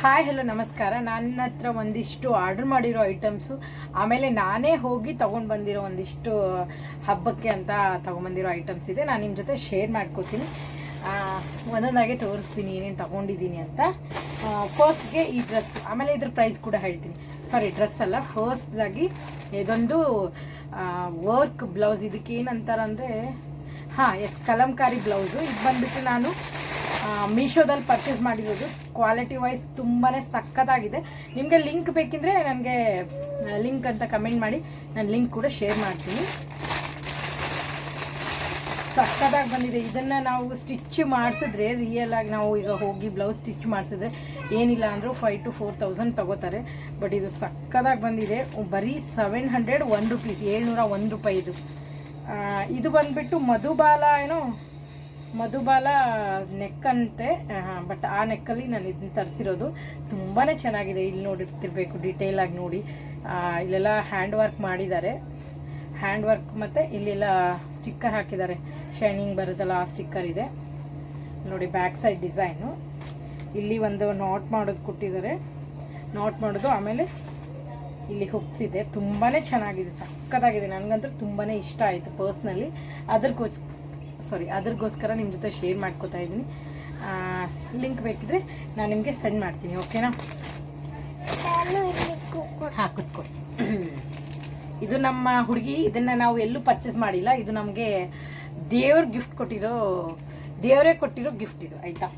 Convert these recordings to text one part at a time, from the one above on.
Hi hello ನಮಸ್ಕಾರ. ನನ್ನ ಹತ್ರ ಒಂದಿಷ್ಟು ಆರ್ಡರ್ ಮಾಡಿರೋ ಐಟಮ್ಸು, ಆಮೇಲೆ ನಾನೇ ಹೋಗಿ ತೊಗೊಂಡು ಬಂದಿರೋ ಒಂದಿಷ್ಟು ಹಬ್ಬಕ್ಕೆ ಅಂತ ತೊಗೊಂಬಂದಿರೋ ಐಟಮ್ಸ್ ಇದೆ. ನಾನು ನಿಮ್ಮ ಜೊತೆ ಶೇರ್ ಮಾಡ್ಕೋತೀನಿ, ಒಂದೊಂದಾಗೆ ತೋರಿಸ್ತೀನಿ ಏನೇನು ತೊಗೊಂಡಿದ್ದೀನಿ ಅಂತ. ಫಸ್ಟ್ಗೆ ಈ ಡ್ರೆಸ್ಸು, ಆಮೇಲೆ ಇದ್ರ ಪ್ರೈಸ್ ಕೂಡ ಹೇಳ್ತೀನಿ. ಸಾರಿ, ಡ್ರೆಸ್ ಅಲ್ಲ, ಫಸ್ಟ್ದಾಗಿ ಇದೊಂದು ವರ್ಕ್ ಬ್ಲೌಸ್. ಇದಕ್ಕೆ ಏನಂತಾರಂದರೆ ಕಲಂಕಾರಿ ಬ್ಲೌಸು. ಇದು ಬಂದುಬಿಟ್ಟು ನಾನು ಮೀಶೋದಲ್ಲಿ ಪರ್ಚೇಸ್ ಮಾಡಿರೋದು. ಕ್ವಾಲಿಟಿ ವೈಸ್ ತುಂಬಾ ಸಖತ್ತಾಗಿದೆ. ನಿಮಗೆ ಲಿಂಕ್ ಬೇಕಿದ್ರೆ ನನಗೆ ಲಿಂಕ್ ಅಂತ ಕಮೆಂಟ್ ಮಾಡಿ, ನಾನು ಲಿಂಕ್ ಕೂಡ ಶೇರ್ ಮಾಡ್ತೀನಿ. ಸಖತ್ತಾಗಿ ಬಂದಿದೆ. ಇದನ್ನು ನಾವು ಸ್ಟಿಚ್ ಮಾಡಿಸಿದ್ರೆ, ರಿಯಲ್ ಆಗಿ ನಾವು ಈಗ ಹೋಗಿ ಬ್ಲೌಸ್ ಸ್ಟಿಚ್ ಮಾಡಿಸಿದ್ರೆ ಏನಿಲ್ಲ ಅಂದರೂ 5,000 to 4,000 ತಗೋತಾರೆ. ಬಟ್ ಇದು ಸಖತ್ತಾಗಿ ಬಂದಿದೆ. ಬರೀ 701 ರೂಪೀಸ್, 701 ರೂಪಾಯಿ ಇದು. ಇದು ಬಂದುಬಿಟ್ಟು ಮಧುಬಾಲ ನೆಕ್ ಅಂತೆ. ಬಟ್ ಆ ನೆಕ್ಕಲ್ಲಿ ನಾನು ಇದನ್ನ ತರಿಸಿರೋದು. ತುಂಬಾ ಚೆನ್ನಾಗಿದೆ. ಇಲ್ಲಿ ನೋಡಿರ್ತಿರ್ಬೇಕು, ಡೀಟೇಲ್ ಆಗಿ ನೋಡಿ. ಇಲ್ಲೆಲ್ಲ ಹ್ಯಾಂಡ್ ವರ್ಕ್ ಮಾಡಿದ್ದಾರೆ, ಹ್ಯಾಂಡ್ ವರ್ಕ್, ಮತ್ತು ಇಲ್ಲೆಲ್ಲ ಸ್ಟಿಕ್ಕರ್ ಹಾಕಿದ್ದಾರೆ, ಶೈನಿಂಗ್ ಬರುತ್ತಲ್ಲ ಆ ಸ್ಟಿಕ್ಕರ್ ಇದೆ ನೋಡಿ. ಬ್ಯಾಕ್ ಸೈಡ್ ಡಿಸೈನು, ಇಲ್ಲಿ ಒಂದು ನಾಟ್ ಮಾಡೋದು ಕೊಟ್ಟಿದ್ದಾರೆ, ನಾಟ್ ಮಾಡೋದು. ಆಮೇಲೆ ಇಲ್ಲಿ ಹುಕ್ಸ್ ಇದೆ. ತುಂಬಾ ಚೆನ್ನಾಗಿದೆ, ಸಕ್ಕತ್ತಾಗಿದೆ. ನನಗಂತೂ ತುಂಬಾ ಇಷ್ಟ ಆಯಿತು ಪರ್ಸ್ನಲಿ. ಅದ್ರಗೋಸ್ಕರ ನಿಮ್ಮ ಜೊತೆ ಶೇರ್ ಮಾಡ್ಕೋತಾ ಇದ್ದೀನಿ. ಲಿಂಕ್ ಬೇಕಿದ್ರೆ ನಾನು ನಿಮಗೆ ಸೆಂಡ್ ಮಾಡ್ತೀನಿ, ಓಕೆನಾ? ಕೂತ್ಕೊಳ್ಳಿ. ಇದು ನಮ್ಮ ಹುಡುಗಿ, ಇದನ್ನು ನಾವು ಎಲ್ಲೂ ಪರ್ಚೇಸ್ ಮಾಡಿಲ್ಲ. ಇದು ನಮಗೆ ದೇವರೇ ಕೊಟ್ಟಿರೋ ಗಿಫ್ಟ್ ಇದು, ಆಯಿತಾ?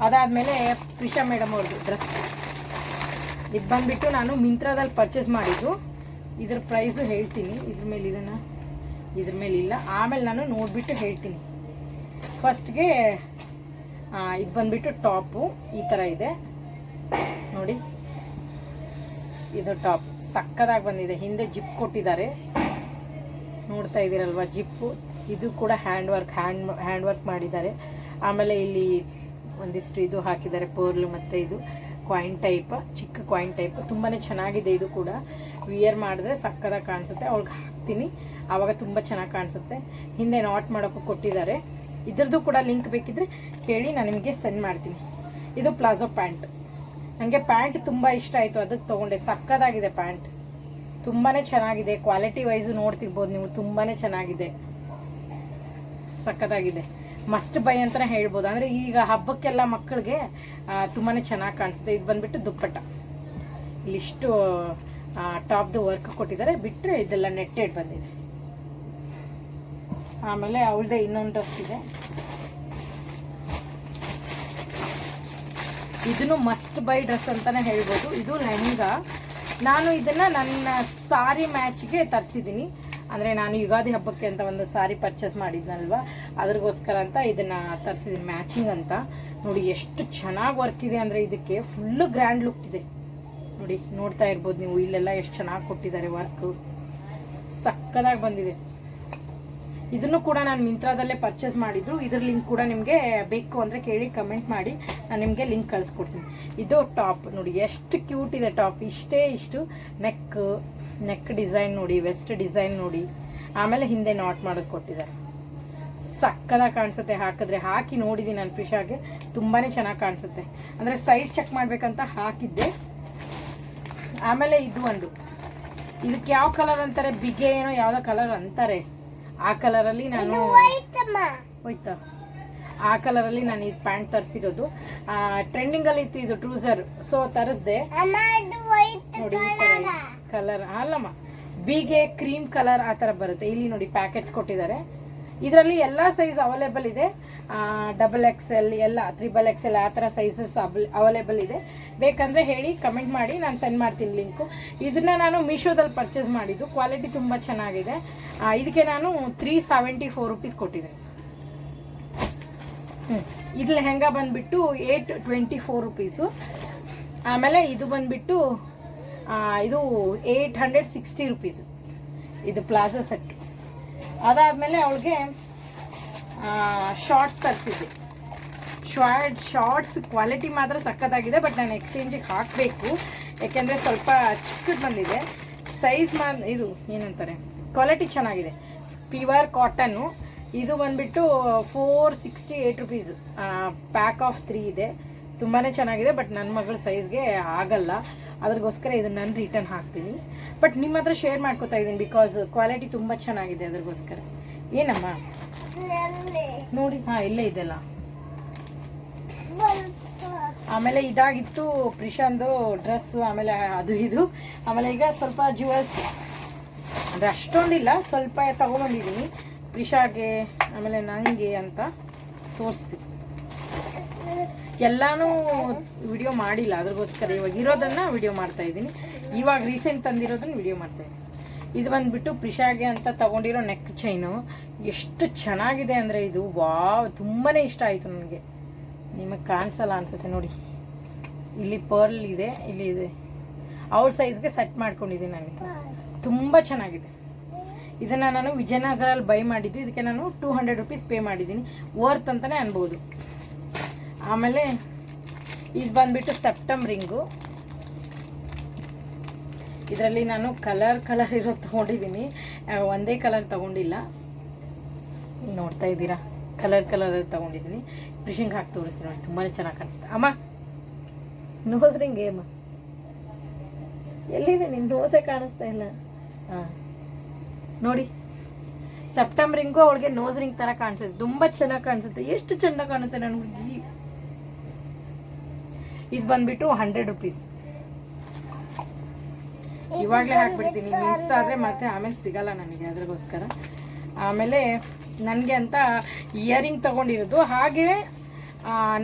ಅದಾದಮೇಲೆ ಪ್ರಿಷಾ ಮೇಡಮ್ ಅವ್ರದ್ದು ಡ್ರೆಸ್. ಇದು ಬಂದುಬಿಟ್ಟು ನಾನು ಮಿಂತ್ರಾದಲ್ಲಿ ಪರ್ಚೇಸ್ ಮಾಡಿದ್ದು. ಇದ್ರ ಪ್ರೈಸು ಹೇಳ್ತೀನಿ. ಇದ್ರ ಮೇಲೆ ಇಲ್ಲ, ಆಮೇಲೆ ನಾನು ನೋಡಿಬಿಟ್ಟು ಹೇಳ್ತೀನಿ. ಫಸ್ಟ್ಗೆ ಇದು ಬಂದುಬಿಟ್ಟು ಟಾಪು ಈ ಥರ ಇದೆ ನೋಡಿ. ಇದು ಟಾಪ್ ಸಕ್ಕದಾಗಿ ಬಂದಿದೆ. ಹಿಂದೆ ಜಿಪ್ ಕೊಟ್ಟಿದ್ದಾರೆ, ನೋಡ್ತಾ ಇದ್ದೀರಲ್ವ ಜಿಪ್ಪು. ಇದು ಕೂಡ ಹ್ಯಾಂಡ್ ವರ್ಕ್ ಮಾಡಿದ್ದಾರೆ. ಆಮೇಲೆ ಇಲ್ಲಿ ಒಂದಿಷ್ಟು ಇದು ಹಾಕಿದ್ದಾರೆ, ಪರ್ಲ್, ಮತ್ತು ಇದು ಕಾಯಿನ್ ಟೈಪ್, ಚಿಕ್ಕ ಕಾಯಿನ್ ಟೈಪ್. ತುಂಬಾ ಚೆನ್ನಾಗಿದೆ. ಇದು ಕೂಡ ವಿಯರ್ ಮಾಡಿದ್ರೆ ಸಕ್ಕದಾಗಿ ಕಾಣಿಸುತ್ತೆ. ಅವಳಿಗೆ ಹಾಕ್ತೀನಿ, ಆವಾಗ ತುಂಬ ಚೆನ್ನಾಗಿ ಕಾಣಿಸುತ್ತೆ. ಹಿಂದೆ ನಾಟ್ ಮಾಡೋಕ್ಕೂ ಕೊಟ್ಟಿದ್ದಾರೆ. ಇದ್ರದ್ದು ಕೂಡ ಲಿಂಕ್ ಬೇಕಿದ್ರೆ ಕೇಳಿ, ನಾನು ನಿಮಗೆ ಸೆಂಡ್ ಮಾಡ್ತೀನಿ. ಇದು ಪ್ಲಾಜೋ ಪ್ಯಾಂಟ್. ನನಗೆ ಪ್ಯಾಂಟ್ ತುಂಬ ಇಷ್ಟ ಆಯಿತು, ಅದಕ್ಕೆ ತೊಗೊಂಡೆ. ಸಕ್ಕದಾಗಿದೆ ಪ್ಯಾಂಟ್, ತುಂಬಾ ಚೆನ್ನಾಗಿದೆ. ಕ್ವಾಲಿಟಿ ವೈಸು ನೋಡ್ತಿರ್ಬೋದು ನೀವು, ತುಂಬಾ ಚೆನ್ನಾಗಿದೆ, ಸಕ್ಕದಾಗಿದೆ. ಮಸ್ಟ್ ಬೈ ಅಂತಲೇ ಹೇಳ್ಬೋದು. ಅಂದರೆ ಈಗ ಹಬ್ಬಕ್ಕೆಲ್ಲ ಮಕ್ಕಳಿಗೆ ತುಂಬಾ ಚೆನ್ನಾಗಿ ಕಾಣಿಸುತ್ತೆ. ಇದು ಬಂದುಬಿಟ್ಟು ದುಪ್ಪಟ್ಟ. ಇಲ್ಲಿಷ್ಟು ಟಾಪ್ದು ವರ್ಕ್ ಕೊಟ್ಟಿದ್ದಾರೆ, ಬಿಟ್ಟರೆ ಇದೆಲ್ಲ ನೆಟ್ಟೆಡ್ ಬಂದಿದೆ. ಆಮೇಲೆ ಅವಳದೇ ಇನ್ನೊಂದು ಡ್ರೆಸ್ ಇದೆ. ಇದನ್ನು ಮಸ್ಟ್ ಬೈ ಡ್ರೆಸ್ ಅಂತಲೇ ಹೇಳ್ಬೋದು. ಇದು ಲೆಹಂಗಾ. ನಾನು ಇದನ್ನು ನನ್ನ ಸಾರಿ ಮ್ಯಾಚ್ಗೆ ತರಿಸಿದ್ದೀನಿ. ಅಂದರೆ ನಾನು ಯುಗಾದಿ ಹಬ್ಬಕ್ಕೆ ಅಂತ ಒಂದು ಸಾರಿ ಪರ್ಚೇಸ್ ಮಾಡಿದ್ನಲ್ವ, ಅದ್ರಗೋಸ್ಕರ ಅಂತ ಇದನ್ನು ತರಿಸಿದ್ದೀನಿ, ಮ್ಯಾಚಿಂಗ್ ಅಂತ. ನೋಡಿ ಎಷ್ಟು ಚೆನ್ನಾಗಿ ವರ್ಕ್ ಇದೆ ಅಂದರೆ, ಇದಕ್ಕೆ ಫುಲ್ಲು ಗ್ರ್ಯಾಂಡ್ ಲುಕ್ ಇದೆ ನೋಡಿ. ನೋಡ್ತಾ ಇರ್ಬೋದು ನೀವು, ಇಲ್ಲೆಲ್ಲ ಎಷ್ಟು ಚೆನ್ನಾಗಿ ಕೊಟ್ಟಿದ್ದಾರೆ ವರ್ಕು, ಸಕ್ಕದಾಗಿ ಬಂದಿದೆ. ಇದನ್ನು ಕೂಡ ನಾನು ಮಿಂತ್ರಾದಲ್ಲೇ ಪರ್ಚೇಸ್ ಮಾಡಿದ್ರು. ಇದ್ರ ಲಿಂಕ್ ಕೂಡ ನಿಮಗೆ ಬೇಕು ಅಂದರೆ ಕೇಳಿ ಕಮೆಂಟ್ ಮಾಡಿ, ನಾನು ನಿಮಗೆ ಲಿಂಕ್ ಕಳಿಸ್ಕೊಡ್ತೀನಿ. ಇದು ಟಾಪ್ ನೋಡಿ, ಎಷ್ಟು ಕ್ಯೂಟ್ ಇದೆ ಟಾಪ್. ಇಷ್ಟು ನೆಕ್ ಡಿಸೈನ್ ನೋಡಿ, ವೆಸ್ಟ್ ಡಿಸೈನ್ ನೋಡಿ. ಆಮೇಲೆ ಹಿಂದೆ ನಾಟ್ ಮಾಡೋದು ಕೊಟ್ಟಿದ್ದಾರೆ. ಸಕ್ಕದಾಗಿ ಕಾಣಿಸುತ್ತೆ ಹಾಕಿದ್ರೆ. ಹಾಕಿ ನೋಡಿದ್ದೀನಿ ನಾನು ಪ್ರಿಷಾಗೆ, ತುಂಬಾ ಚೆನ್ನಾಗಿ ಕಾಣಿಸುತ್ತೆ. ಅಂದರೆ ಸೈಜ್ ಚೆಕ್ ಮಾಡಬೇಕಂತ ಹಾಕಿದ್ದೆ. ಆಮೇಲೆ ಇದಕ್ಕೆ ಯಾವ ಕಲರ್ ಅಂತಾರೆ, ಬಿಗೆ ಏನೋ ಯಾವುದೋ ಕಲರ್ ಅಂತಾರೆ, ಆ ಕಲರಲ್ಲಿ ನಾನು ಹೋಯ್ತಾ, ಆ ಕಲರಲ್ಲಿ ನಾನು ಇದು ಪ್ಯಾಂಟ್ ತರಿಸಿರೋದು. ಟ್ರೆಂಡಿಂಗಲ್ಲಿ ಇತ್ತು ಇದು ಟ್ರೂಸರ್, ಸೊ ತರಿಸ್ದೆ ನೋಡಿ. ಕಲರ್ ಅಲ್ಲಮ್ಮ, ಬಿಗೆ ಕ್ರೀಮ್ ಕಲರ್ ಆ ಥರ ಬರುತ್ತೆ. ಇಲ್ಲಿ ನೋಡಿ ಪ್ಯಾಕೆಟ್ಸ್ ಕೊಟ್ಟಿದ್ದಾರೆ. ಇದರಲ್ಲಿ ಎಲ್ಲ ಸೈಜ್ ಅವೈಲೇಬಲ್ ಇದೆ. XXL ಎಲ್ಲ, XXL ಆ ಥರ ಸೈಜಸ್ ಅವೈಲೇಬಲ್ ಇದೆ. ಬೇಕಂದರೆ ಹೇಳಿ, ಕಮೆಂಟ್ ಮಾಡಿ, ನಾನು ಸೆಂಡ್ ಮಾಡ್ತೀನಿ ಲಿಂಕು. ಇದನ್ನು ನಾನು ಮೀಶೋದಲ್ಲಿ ಪರ್ಚೇಸ್ ಮಾಡಿದ್ದು. ಕ್ವಾಲಿಟಿ ತುಂಬ ಚೆನ್ನಾಗಿದೆ. ಇದಕ್ಕೆ ನಾನು 374 ರೂಪೀಸ್ ಕೊಟ್ಟಿದ್ದೀನಿ. ಇದು ಲೆಹಂಗಾ ಬಂದುಬಿಟ್ಟು 824 ರೂಪೀಸು. ಆಮೇಲೆ ಇದು ಬಂದುಬಿಟ್ಟು ಇದು 860 ರೂಪೀಸು. ಇದು ಪ್ಲಾಜೋ ಸೆಟ್. ಅದಾದಮೇಲೆ ಅವಳಿಗೆ ಶಾರ್ಟ್ಸ್ ತರಿಸಿದ್ದೆ. ಶಾರ್ಟ್ಸ್ ಕ್ವಾಲಿಟಿ ಮಾತ್ರ ಸಖತ್ತಾಗಿದೆ. ಬಟ್ ನಾನು ಎಕ್ಸ್ಚೇಂಜಿಗೆ ಹಾಕಬೇಕು, ಯಾಕೆಂದರೆ ಸ್ವಲ್ಪ ಚಿಕ್ಕದು ಬಂದಿದೆ. ಸೈಜ್ ಇದು ಏನಂತಾರೆ, ಕ್ವಾಲಿಟಿ ಚೆನ್ನಾಗಿದೆ. Pure cotton. ಇದು ಬಂದುಬಿಟ್ಟು 468 ರೂಪೀಸು. ಪ್ಯಾಕ್ ಆಫ್ 3 ಇದೆ. ತುಂಬಾ ಚೆನ್ನಾಗಿದೆ. ಬಟ್ ನನ್ನ ಮಗಳ ಸೈಜ್ಗೆ ಆಗಲ್ಲ, ಅದ್ರಗೋಸ್ಕರ ಇದನ್ನು ನಾನು ರಿಟರ್ನ್ ಹಾಕ್ತೀನಿ. ಬಟ್ ನಿಮ್ಮ ಹತ್ರ ಶೇರ್ ಮಾಡ್ಕೋತಾ ಇದ್ದೀನಿ ಬಿಕಾಸ್ ಕ್ವಾಲಿಟಿ ತುಂಬ ಚೆನ್ನಾಗಿದೆ. ಅದ್ರಗೋಸ್ಕರ ಏನಮ್ಮ ನೋಡಿ, ಹಾಂ ಇಲ್ಲೇ ಇದೆಲ್ಲ. ಆಮೇಲೆ ಇದಾಗಿತ್ತು ಪ್ರಿಶಾಂದು ಡ್ರೆಸ್ಸು, ಆಮೇಲೆ ಅದು ಇದು. ಆಮೇಲೆ ಈಗ ಸ್ವಲ್ಪ ಜುವೆಲ್ಸ್, ಅಂದರೆ ಅಷ್ಟೊಂದಿಲ್ಲ, ಸ್ವಲ್ಪ ತೊಗೊಂಬಂದಿದ್ದೀನಿ ಪ್ರಿಶಾಗೆ, ಆಮೇಲೆ ನನಗೆ ಅಂತ ತೋರಿಸ್ತೀನಿ. ಎಲ್ಲನೂ ವಿಡಿಯೋ ಮಾಡಿಲ್ಲ, ಅದ್ರಗೋಸ್ಕರ ಇವಾಗ ಇರೋದನ್ನು ವಿಡಿಯೋ ಮಾಡ್ತಾಯಿದ್ದೀನಿ. ಇವಾಗ ರೀಸೆಂಟ್ ತಂದಿರೋದನ್ನು ವಿಡಿಯೋ ಮಾಡ್ತಾಯಿದ್ದೀನಿ. ಇದು ಬಂದುಬಿಟ್ಟು ಪ್ರಿಶಾಗೆ ಅಂತ ತೊಗೊಂಡಿರೋ ನೆಕ್ ಚೈನು. ಎಷ್ಟು ಚೆನ್ನಾಗಿದೆ ಅಂದರೆ ಇದು, ವಾವ್, ತುಂಬಾ ಇಷ್ಟ ಆಯಿತು ನನಗೆ. ನಿಮಗೆ ಕಾಣಿಸಲ್ಲ ಅನಿಸುತ್ತೆ ನೋಡಿ, ಇಲ್ಲಿ ಪರ್ಲ್ ಇದೆ, ಇಲ್ಲಿ ಇದೆ. ಅವಳ ಸೈಜ್ಗೆ ಸೆಟ್ ಮಾಡ್ಕೊಂಡಿದ್ದೀನಿ ನನಗೆ, ತುಂಬ ಚೆನ್ನಾಗಿದೆ. ಇದನ್ನು ನಾನು ವಿಜಯನಗರಲ್ಲಿ ಬೈ ಮಾಡಿದ್ದು. ಇದಕ್ಕೆ ನಾನು 200 ರುಪೀಸ್ ಪೇ ಮಾಡಿದ್ದೀನಿ, ವರ್ತ್ ಅಂತಲೇ ಅನ್ಬೋದು. ಆಮೇಲೆ ಇದು ಬಂದುಬಿಟ್ಟು ಸೆಪ್ಟಮ್ ರಿಂಗು. ಇದರಲ್ಲಿ ನಾನು ಕಲರ್ ಇರೋದು ತೊಗೊಂಡಿದ್ದೀನಿ, ಒಂದೇ ಕಲರ್ ತೊಗೊಂಡಿಲ್ಲ. ನೋಡ್ತಾ ಇದ್ದೀರಾ, ಕಲರ್ ತೊಗೊಂಡಿದ್ದೀನಿ. ಪ್ರಿಶಿಂಗ್ ಹಾಕಿ ತೋರಿಸ್ತೀನಿ ನೋಡಿ, ತುಂಬಾ ಚೆನ್ನಾಗಿ ಕಾಣಿಸುತ್ತೆ. ಅಮ್ಮ ನೋಸ್ ರಿಂಗ್ ಅಮ್ಮ ಎಲ್ಲಿದೆ? ನಿನ್ನ ನೋಸೇ ಕಾಣಿಸ್ತಾ ಇಲ್ಲ. ಹಾಂ ನೋಡಿ, ಸೆಪ್ಟಮ್ ರಿಂಗು ಅವಳಿಗೆ ನೋಸ್ ರಿಂಗ್ ಥರ ಕಾಣಿಸುತ್ತೆ, ತುಂಬ ಚೆನ್ನಾಗಿ ಕಾಣಿಸುತ್ತೆ. ಎಷ್ಟು ಚೆಂದ ಕಾಣುತ್ತೆ ನನ್ನ ಹುಡುಗಿ. ಇದು ಬಂದುಬಿಟ್ಟು 100 ರುಪೀಸ್. ಇವಾಗಲೇ ಹಾಕ್ಬಿಡ್ತೀನಿ, ಮಿಸ್ ಆದರೆ ಮತ್ತೆ ಆಮೇಲೆ ಸಿಗಲ್ಲ ನನಗೆ, ಅದ್ರಗೋಸ್ಕರ. ಆಮೇಲೆ ನನಗೆ ಅಂತ ಇಯರಿಂಗ್ ತೊಗೊಂಡಿರೋದು. ಹಾಗೆ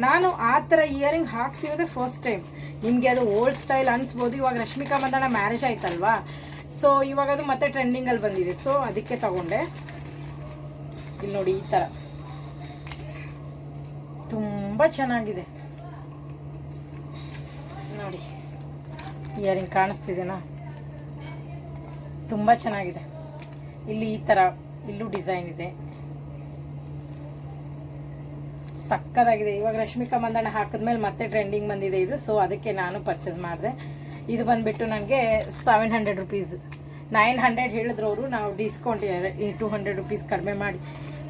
ನಾನು ಆ ಥರ ಇಯರಿಂಗ್ ಹಾಕ್ತಿರೋದೇ ಫಸ್ಟ್ ಟೈಮ್. ನಿಮಗೆ ಅದು ಓಲ್ಡ್ ಸ್ಟೈಲ್ ಅನಿಸ್ಬೋದು. ಇವಾಗ ರಶ್ಮಿಕಾ ಮಂದಣ್ಣ ಮ್ಯಾರೇಜ್ ಆಯ್ತಲ್ವಾ, ಸೊ ಇವಾಗ ಅದು ಮತ್ತೆ ಟ್ರೆಂಡಿಂಗಲ್ಲಿ ಬಂದಿದೆ, ಸೊ ಅದಕ್ಕೆ ತಗೊಂಡೆ. ಇಲ್ಲಿ ನೋಡಿ, ಈ ಥರ ತುಂಬ ಚೆನ್ನಾಗಿದೆ ನೋಡಿ. ಇಯರಿಂಗ್ ಕಾಣಿಸ್ತಿದೆನಾ? ತುಂಬ ಚೆನ್ನಾಗಿದೆ. ಇಲ್ಲಿ ಈ ಥರ ಇಲ್ಲೂ ಡಿಸೈನ್ ಇದೆ, ಸಕ್ಕದಾಗಿದೆ. ಇವಾಗ ರಶ್ಮಿಕಾ ಮಂದಣ್ಣ ಹಾಕಿದ್ಮೇಲೆ ಮತ್ತೆ ಟ್ರೆಂಡಿಂಗ್ ಬಂದಿದೆ ಇದು, ಸೊ ಅದಕ್ಕೆ ನಾನು ಪರ್ಚೇಸ್ ಮಾಡಿದೆ. ಇದು ಬಂದುಬಿಟ್ಟು ನನಗೆ 700 ರುಪೀಸ್. 900 ಹೇಳಿದ್ರು ಅವರು, ನಾವು ಡಿಸ್ಕೌಂಟ್ 200 ರುಪೀಸ್ ಕಡಿಮೆ ಮಾಡಿ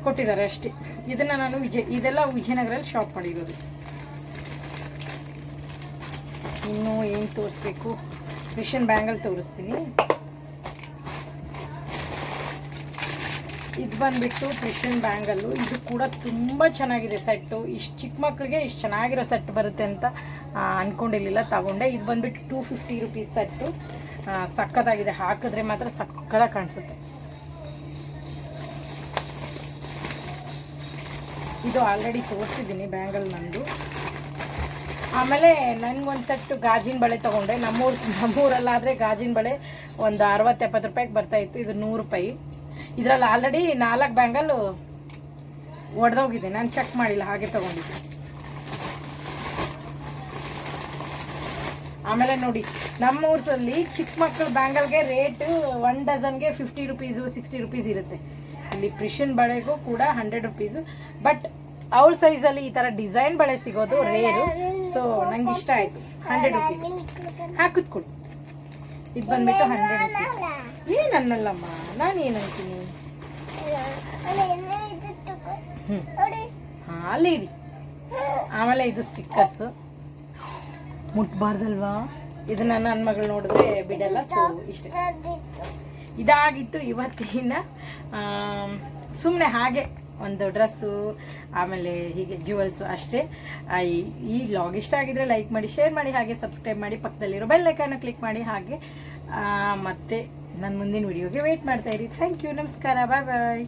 ಕೊಟ್ಟಿದ್ದಾರೆ ಅಷ್ಟೇ. ಇದನ್ನು ನಾನು ಇದೆಲ್ಲ ವಿಜಯನಗರಲ್ಲಿ ಶಾಪ್ ಮಾಡಿರೋದು. ಇನ್ನೂ ಏನು ತೋರಿಸ್ಬೇಕು? ಮಿಷನ್ ಬ್ಯಾಂಗಲ್ ತೋರಿಸ್ತೀನಿ. ಇದು ಬಂದುಬಿಟ್ಟು ಕ್ರಿಶ್ಚಿಯನ್ ಬ್ಯಾಂಗಲ್ಲು. ಇದು ಕೂಡ ತುಂಬ ಚೆನ್ನಾಗಿದೆ ಸೆಟ್ಟು. ಇಷ್ಟು ಚಿಕ್ಕ ಮಕ್ಕಳಿಗೆ ಇಷ್ಟು ಚೆನ್ನಾಗಿರೋ ಸೆಟ್ ಬರುತ್ತೆ ಅಂತ ಅಂದ್ಕೊಂಡಿರಲಿಲ್ಲ, ತಗೊಂಡೆ. ಇದು ಬಂದುಬಿಟ್ಟು 250 ರುಪೀಸ್ ಸೆಟ್ಟು. ಸಕ್ಕತ್ತಾಗಿದೆ, ಹಾಕಿದ್ರೆ ಮಾತ್ರ ಸಕ್ಕತ್ತಾಗಿ ಕಾಣಿಸುತ್ತೆ. ಇದು ಆಲ್ರೆಡಿ ತೋರಿಸಿದ್ದೀನಿ ಬ್ಯಾಂಗಲ್ ನಂದು. ಆಮೇಲೆ ನನಗೊಂದು ಸೆಟ್ಟು ಗಾಜಿನ ಬಳೆ ತೊಗೊಂಡೆ. ನಮ್ಮೂರಲ್ಲಾದರೆ ಗಾಜಿನ ಬಳೆ ಒಂದು 60-70 ರೂಪಾಯಿಗೆ ಬರ್ತಾಯಿತ್ತು, ಇದು 100 ರೂಪಾಯಿ. ಇದರಲ್ಲಿ ಆಲ್ರೆಡಿ 4 ಬ್ಯಾಂಗಲ್ ಒಡೆದೋಗಿದೆ, ನಾನು ಚೆಕ್ ಮಾಡಿಲ್ಲ, ಹಾಗೆ ತೊಗೊಂಡಿದ್ದೆ. ಆಮೇಲೆ ನೋಡಿ, ನಮ್ಮ ಊರಲ್ಲಿ ಚಿಕ್ಕ ಮಕ್ಕಳ ಬ್ಯಾಂಗಲ್ಗೆ ರೇಟು 1 ಡಜನ್ಗೆ 50 ರುಪೀಸು 60 ರುಪೀಸ್ ಇರುತ್ತೆ. ಇಲ್ಲಿ ಕ್ರಿಶ್ಚಿಯನ್ ಬಳೆಗೂ ಕೂಡ 100 ರುಪೀಸು. ಬಟ್ ಅವ್ರ ಸೈಜಲ್ಲಿ ಈ ಥರ ಡಿಸೈನ್ ಬಳೆ ಸಿಗೋದು ರೇರು, ಸೊ ನಂಗೆ ಇಷ್ಟ ಆಯಿತು. 100 ರುಪೀಸ್ ಹಾಕಿದ್ಕೊಡು. ಇದು ಬಂದುಬಿಟ್ಟು 100 ರುಪೀಸ್. ಏನನ್ನಲ್ಲಮ್ಮ, ನಾನು ಏನಂತೀನಿ? ಹಾಂ, ಅಲ್ಲೇ ಇರಿ. ಆಮೇಲೆ ಇದು ಸ್ಟಿಕ್ಕರ್ಸು, ಮುಟ್ಬಾರ್ದಲ್ವಾ? ಇದನ್ನು ನನ್ನ ಮಗಳು ನೋಡಿದ್ರೆ ಬಿಡಲ್ಲ, ಸೊ ಇಷ್ಟ. ಇದಾಗಿತ್ತು ಇವತ್ತಿನ. ಸುಮ್ಮನೆ ಹಾಗೆ ಒಂದು ಡ್ರೆಸ್ಸು, ಆಮೇಲೆ ಹೀಗೆ ಜ್ಯುವೆಲ್ಸು ಅಷ್ಟೇ. ಈ ವ್ಲಾಗ್ ಇಷ್ಟ ಆಗಿದ್ರೆ ಲೈಕ್ ಮಾಡಿ, ಶೇರ್ ಮಾಡಿ, ಹಾಗೆ ಸಬ್ಸ್ಕ್ರೈಬ್ ಮಾಡಿ, ಪಕ್ಕದಲ್ಲಿರೋ ಬೆಲ್ ಐಕಾನ್ನ ಕ್ಲಿಕ್ ಮಾಡಿ. ಹಾಗೆ ಮತ್ತೆ ನನ್ನ ಮುಂದಿನ ವಿಡಿಯೋಗೆ ವೇಟ್ ಮಾಡ್ತಾ ಇರಿ. ಥ್ಯಾಂಕ್ ಯು, ನಮಸ್ಕಾರ, ಬಾಯ್ ಬಾಯ್.